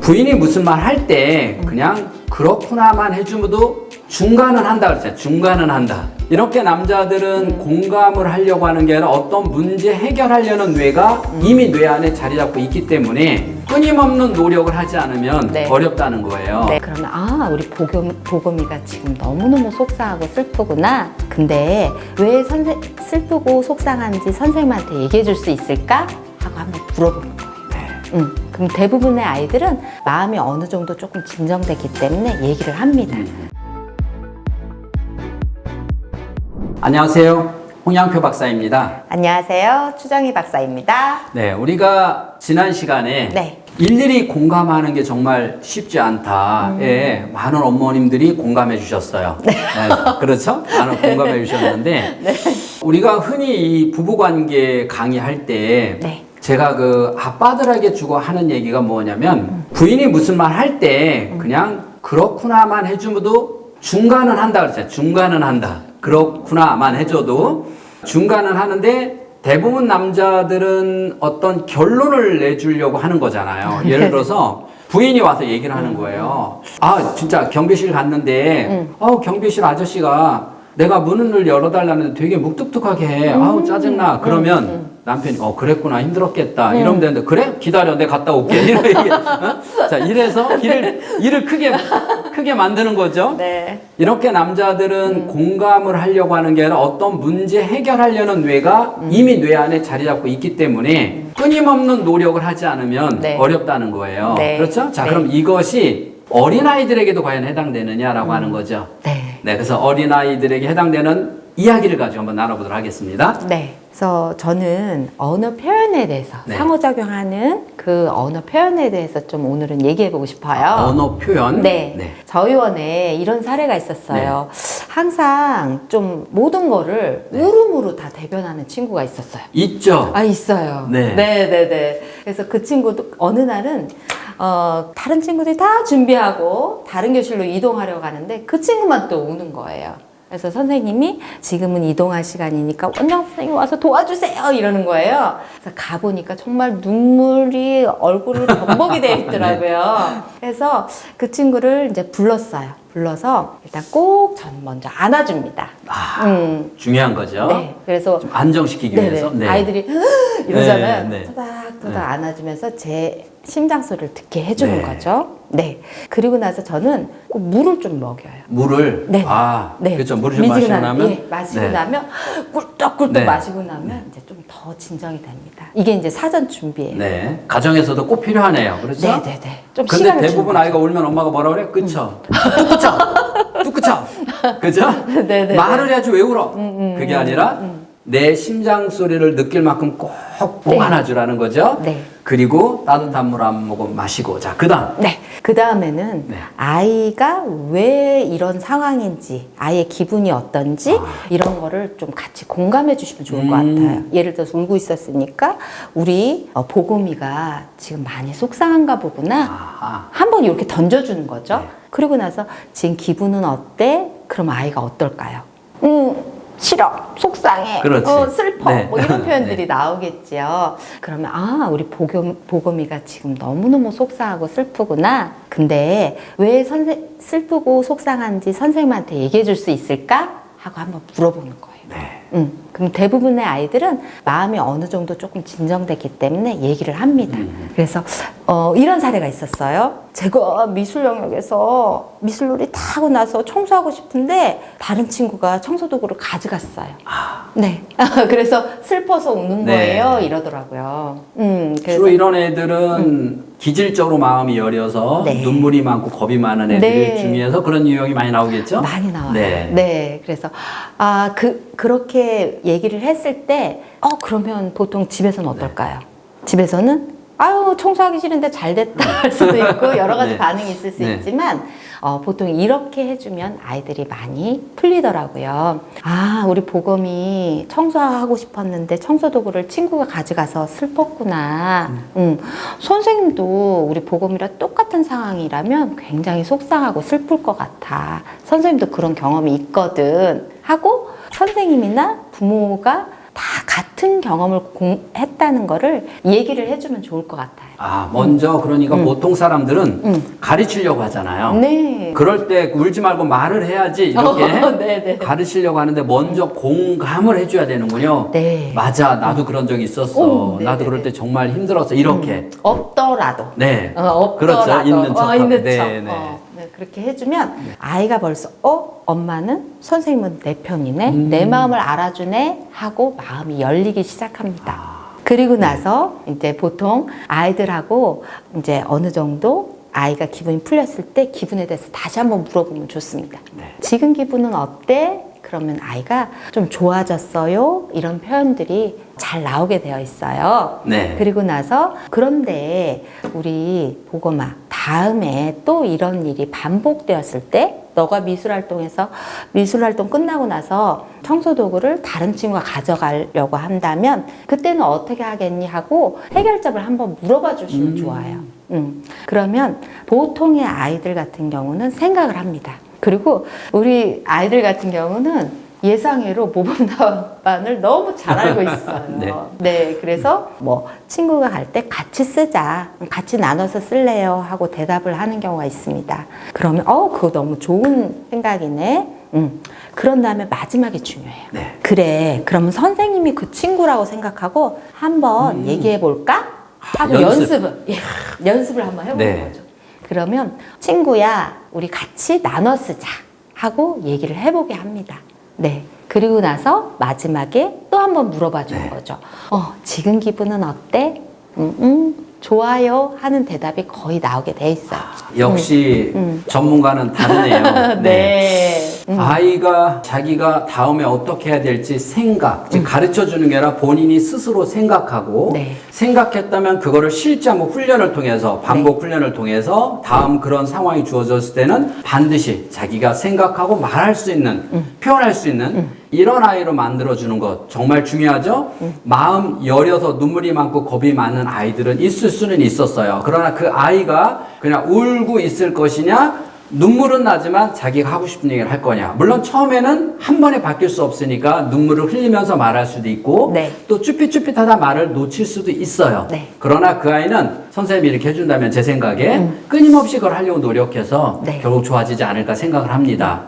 부인이 무슨 말 할 때 그냥 그렇구나만 해주면도 중간은 한다 그랬잖아요. 중간은 한다. 이렇게 남자들은 공감을 하려고 하는 게 아니라 어떤 문제 해결하려는 뇌가 이미 뇌 안에 자리 잡고 있기 때문에 끊임없는 노력을 하지 않으면 네. 어렵다는 거예요. 네, 그러면 우리 보검이가 지금 너무너무 속상하고 슬프구나. 근데 왜 슬프고 속상한지 선생님한테 얘기해 줄 수 있을까? 하고 한번 물어보는 거예요. 그럼 대부분의 아이들은 마음이 어느 정도 조금 진정됐기 때문에 얘기를 합니다. 안녕하세요. 홍양표 박사입니다. 안녕하세요. 추정희 박사입니다. 네, 우리가 지난 시간에 네. 일일이 공감하는 게 정말 쉽지 않다에 많은 어머님들이 공감해 주셨어요. 네, 그렇죠? 많은 공감해 주셨는데 네. 우리가 흔히 이 부부관계 강의할 때 네. 제가 그 아빠들에게 주고 하는 얘기가 뭐냐면 부인이 무슨 말 할 때 그냥 그렇구나만 해주면도 중간은 한다 그랬잖아요. 중간은 한다. 그렇구나만 해줘도 중간은 하는데 대부분 남자들은 어떤 결론을 내주려고 하는 거잖아요. 예를 들어서 부인이 와서 얘기를 하는 거예요. 아, 진짜 경비실 갔는데 경비실 아저씨가 내가 문을 열어달라는데 되게 묵뚝뚝하게 해. 아우, 짜증나. 그러면 남편이 그랬구나, 힘들었겠다 이러면 되는데, 그래? 기다려, 내가 갔다 올게. 이렇게 자, 이래서 일을 크게 만드는 거죠. 네. 이렇게 남자들은 공감을 하려고 하는 게 아니라 어떤 문제 해결하려는 뇌가 이미 뇌 안에 자리 잡고 있기 때문에 끊임없는 노력을 하지 않으면 네. 어렵다는 거예요. 네. 그렇죠? 자, 네. 그럼 이것이 어린아이들에게도 과연 해당되느냐라고 하는 거죠. 네. 네, 그래서 어린아이들에게 해당되는 이야기를 가지고 한번 나눠보도록 하겠습니다. 네. 그래서 저는 언어 표현에 대해서 네. 상호작용하는 그 언어 표현에 대해서 좀 오늘은 얘기해보고 싶어요. 언어 표현? 네. 네. 저희 원에 이런 사례가 있었어요. 항상 좀 모든 거를 울음으로 다 대변하는 친구가 있었어요. 있죠? 있어요. 네. 네네네. 그래서 그 친구도 어느 날은 다른 친구들이 다 준비하고 다른 교실로 이동하려고 하는데 그 친구만 또 우는 거예요. 그래서 선생님이 지금은 이동할 시간이니까 원장 선생님 와서 도와주세요 이러는 거예요. 그래서 가보니까 정말 눈물이 얼굴을 범벅이 되어 있더라고요. 그래서 그 친구를 이제 불러서 일단 꼭 전 먼저 안아줍니다. 중요한 거죠. 네. 그래서 좀 안정시키기 네네. 위해서. 네. 아이들이 이러잖아요. 네, 네. 토닥토닥 네. 안아주면서 제 심장 소리를 듣게 해주는 네. 거죠. 네. 그리고 나서 저는 꼭 물을 좀 먹여요. 물을? 네. 네. 그렇죠. 물을 좀 마시고 나면? 예, 마시고 네. 나면 꿀떡꿀떡 네. 마시고 나면 이제 좀 더 진정이 됩니다. 이게 이제 사전 준비예요. 네. 가정에서도 꼭 필요하네요. 그렇죠? 네네네. 좀 근데 시간을 대부분 주는 아이가 울면 엄마가 뭐라 그래? 끄쳐. 뚜끄쳐. 그죠? 네네네. 말을 해야지 왜 울어? 그게 아니라 내 심장 소리를 느낄 만큼 꼭 안아주라는 거죠. 네. 그리고 따뜻한 물 한 모금 마시고. 자, 그 다음. 네. 그 다음에는 네. 아이가 왜 이런 상황인지, 아이의 기분이 어떤지, 이런 거를 좀 같이 공감해 주시면 좋을 것 같아요. 예를 들어서 울고 있었으니까, 우리 보검이가 지금 많이 속상한가 보구나. 아하. 한번 이렇게 던져주는 거죠. 네. 그리고 나서 지금 기분은 어때? 그럼 아이가 어떨까요? 싫어, 속상해, 그렇지. 슬퍼, 네. 뭐 이런 표현들이 네. 나오겠죠. 그러면 우리 보검이가 지금 너무너무 속상하고 슬프구나. 근데 왜 슬프고 속상한지 선생님한테 얘기해 줄 수 있을까? 하고 한번 물어보는 거예요. 네. 그럼 대부분의 아이들은 마음이 어느 정도 조금 진정됐기 때문에 얘기를 합니다. 그래서 이런 사례가 있었어요. 제가 미술 영역에서 미술놀이 다 하고 나서 청소하고 싶은데 다른 친구가 청소도구를 가져갔어요. 네. 그래서 슬퍼서 우는 네. 거예요. 이러더라고요. 그래서 주로 이런 애들은 기질적으로 마음이 여려서 네. 눈물이 많고 겁이 많은 애들 네. 중에서 그런 유형이 많이 나오겠죠? 많이 나와요. 네. 네. 그래서 그렇게 얘기를 했을 때 그러면 보통 집에서는 어떨까요? 집에서는 청소하기 싫은데 잘 됐다 할 수도 있고 여러 가지 네. 반응이 있을 수 네. 있지만 보통 이렇게 해주면 아이들이 많이 풀리더라고요. 우리 보검이 청소하고 싶었는데 청소도구를 친구가 가져가서 슬펐구나. 선생님도 우리 보검이랑 똑같은 상황이라면 굉장히 속상하고 슬플 것 같아. 선생님도 그런 경험이 있거든. 하고 선생님이나 부모가 다 같은 경험을 했다는 거를 얘기를 해주면 좋을 것 같아요. 먼저 그러니까 보통 사람들은 가르치려고 하잖아요. 네. 그럴 때 울지 말고 말을 해야지 이렇게 네네. 가르치려고 하는데 먼저 공감을 해줘야 되는군요. 네. 맞아, 나도 그런 적 있었어. 네네네. 나도 그럴 때 정말 힘들었어. 이렇게. 없더라도. 네. 없더라도. 그렇죠. 있는 척. 있는 척. 네, 네. 네, 그렇게 해주면 아이가 벌써 엄마는 선생님은 내 편이네, 내 마음을 알아주네 하고 마음이 열리기 시작합니다. 그리고 나서 이제 보통 아이들하고 이제 어느 정도 아이가 기분이 풀렸을 때 기분에 대해서 다시 한번 물어보면 좋습니다. 네. 지금 기분은 어때? 그러면 아이가 좀 좋아졌어요? 이런 표현들이 잘 나오게 되어 있어요. 네. 그리고 나서 그런데 우리 보고마 다음에 또 이런 일이 반복되었을 때 너가 미술활동 끝나고 나서 청소도구를 다른 친구가 가져가려고 한다면 그때는 어떻게 하겠니 하고 해결점을 한번 물어봐 주시면 좋아요. 그러면 보통의 아이들 같은 경우는 생각을 합니다. 그리고 우리 아이들 같은 경우는 예상외로 모범 답안을 너무 잘 알고 있어요. 네. 네, 그래서 뭐 친구가 갈 때 같이 쓰자, 같이 나눠서 쓸래요 하고 대답을 하는 경우가 있습니다. 그러면 그거 너무 좋은 생각이네. 그런 다음에 마지막이 중요해요. 네. 그래, 그러면 선생님이 그 친구라고 생각하고 한번 얘기해 볼까? 하고 연습. 연습을 한번 해보는 네. 거죠. 그러면 친구야, 우리 같이 나눠 쓰자 하고 얘기를 해보게 합니다. 네. 그리고 나서 마지막에 또 한번 물어봐 주는 거죠. 지금 기분은 어때? 좋아요 하는 대답이 거의 나오게 돼 있어요. 역시 전문가는 다르네요. 네. 아이가 자기가 다음에 어떻게 해야 될지 생각, 즉 가르쳐 주는 게 아니라 본인이 스스로 생각하고 네. 생각했다면 그거를 실제 한번 훈련을 통해서 반복 훈련을 통해서 다음 그런 상황이 주어졌을 때는 반드시 자기가 생각하고 말할 수 있는 표현할 수 있는 이런 아이로 만들어주는 것 정말 중요하죠. 마음 여려서 눈물이 많고 겁이 많은 아이들은 있을 수는 있었어요. 그러나 그 아이가 그냥 울고 있을 것이냐, 눈물은 나지만 자기가 하고 싶은 얘기를 할 거냐. 물론 처음에는 한 번에 바뀔 수 없으니까 눈물을 흘리면서 말할 수도 있고 네. 또 쭈삣쭈삣하다 말을 놓칠 수도 있어요. 네. 그러나 그 아이는 선생님이 이렇게 해준다면 제 생각에 끊임없이 그걸 하려고 노력해서 네. 결국 좋아지지 않을까 생각을 합니다.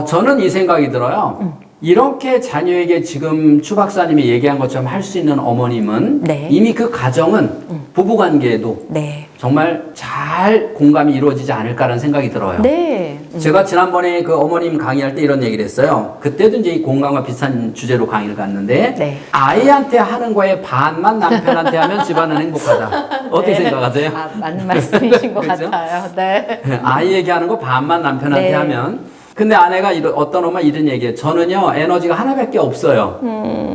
저는 이 생각이 들어요. 이렇게 자녀에게 지금 추 박사님이 얘기한 것처럼 할 수 있는 어머님은 네. 이미 그 가정은 부부관계에도 네. 정말 잘 공감이 이루어지지 않을까라는 생각이 들어요. 네. 제가 지난번에 그 어머님 강의할 때 이런 얘기를 했어요. 그때도 이제 이 공감과 비슷한 주제로 강의를 갔는데 네. 아이한테 하는 거에 반만 남편한테 하면 집안은 행복하다. 어떻게 생각하세요? 맞는 말씀이신 것 그죠? 같아요. 네. 아이에게 하는 거 반만 남편한테 네. 하면. 근데 아내가 어떤 엄마 이런 얘기해요. 저는요 에너지가 하나밖에 없어요.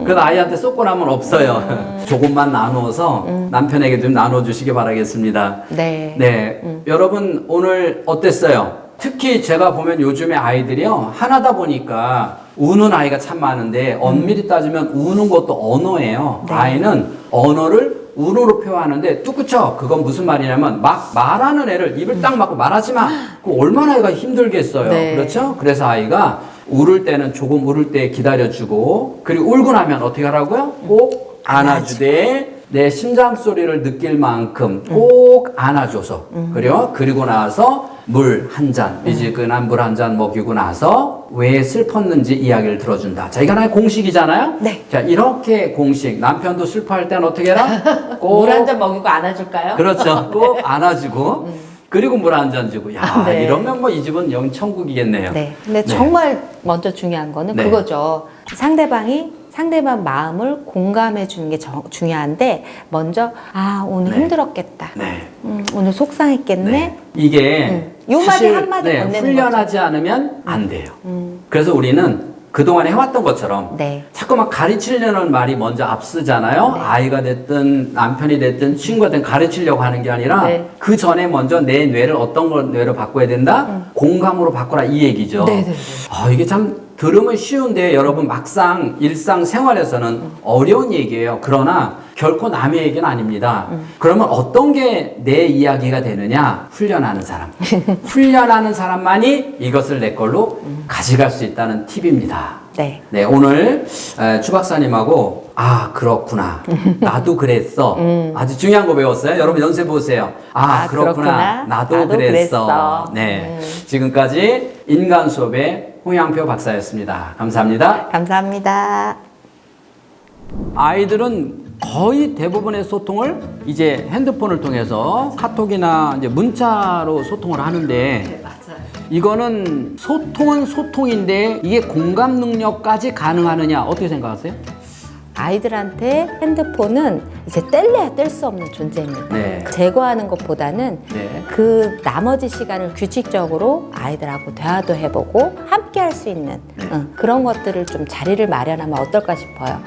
그래서 아이한테 쏟고 나면 없어요. 조금만 나누어서 남편에게 좀 나눠주시기 바라겠습니다. 네. 네. 여러분 오늘 어땠어요? 특히 제가 보면 요즘에 아이들이요 하나다 보니까 우는 아이가 참 많은데 엄밀히 따지면 우는 것도 언어예요. 네. 아이는 언어를 운으로 표현하는데 뚜꾸쳐 그건 무슨 말이냐면 막 말하는 애를 입을 딱 막고 말하지 마. 그 얼마나 애가 힘들겠어요. 네. 그렇죠? 그래서 아이가 울을 때는 조금 울을 때 기다려주고 그리고 울고 나면 어떻게 하라고요? 꼭 안아주되 내 심장 소리를 느낄 만큼 꼭 안아줘서 그리고 나서 물 한 잔, 미지근한 물 한 잔 먹이고 나서 왜 슬펐는지 이야기를 들어준다. 자, 이거 하나의 공식이잖아요? 네. 자, 이렇게 공식. 남편도 슬퍼할 때는 어떻게 해라? 꼭. 물 한 잔 먹이고 안아줄까요? 그렇죠. 꼭 안아주고, 그리고 물 한 잔 주고. 야, 네. 이러면 뭐 이 집은 영 천국이겠네요. 네. 근데 네. 정말 먼저 중요한 거는 네. 그거죠. 상대방 마음을 공감해 주는 게 중요한데 먼저 오늘 네. 힘들었겠다. 네. 오늘 속상했겠네. 네. 이게 요 말이 사실, 한마디 건네는 훈련하지 않으면 안 돼요. 그래서 우리는 그동안 해왔던 것처럼 네. 자꾸만 가르치려는 말이 먼저 앞서잖아요. 네. 아이가 됐든 남편이 됐든 친구가 됐든 가르치려고 하는 게 아니라 네. 그 전에 먼저 내 뇌를 어떤 걸 뇌로 바꿔야 된다? 공감으로 바꿔라 이 얘기죠. 네, 네, 네. 이게 참 들으면 쉬운데 여러분 막상 일상생활에서는 어려운 얘기예요. 그러나 결코 남의 얘기는 아닙니다. 그러면 어떤 게 내 이야기가 되느냐? 훈련하는 사람. 훈련하는 사람만이 이것을 내 걸로 가져갈 수 있다는 팁입니다. 네. 네, 오늘 추 박사님하고 아 그렇구나 나도 그랬어 아주 중요한 거 배웠어요. 여러분 연습해 보세요. 아, 그렇구나 나도 그랬어. 네, 지금까지 인간 수업의 홍양표 박사였습니다. 감사합니다. 감사합니다. 아이들은 거의 대부분의 소통을 이제 핸드폰을 통해서 카톡이나 이제 문자로 소통을 하는데 이거는 소통은 소통인데 이게 공감 능력까지 가능하느냐 어떻게 생각하세요? 아이들한테 핸드폰은 이제 뗄래야 뗄 수 없는 존재입니다. 네. 제거하는 것보다는 네. 그 나머지 시간을 규칙적으로 아이들하고 대화도 해보고 함께 할 수 있는 네. 그런 것들을 좀 자리를 마련하면 어떨까 싶어요.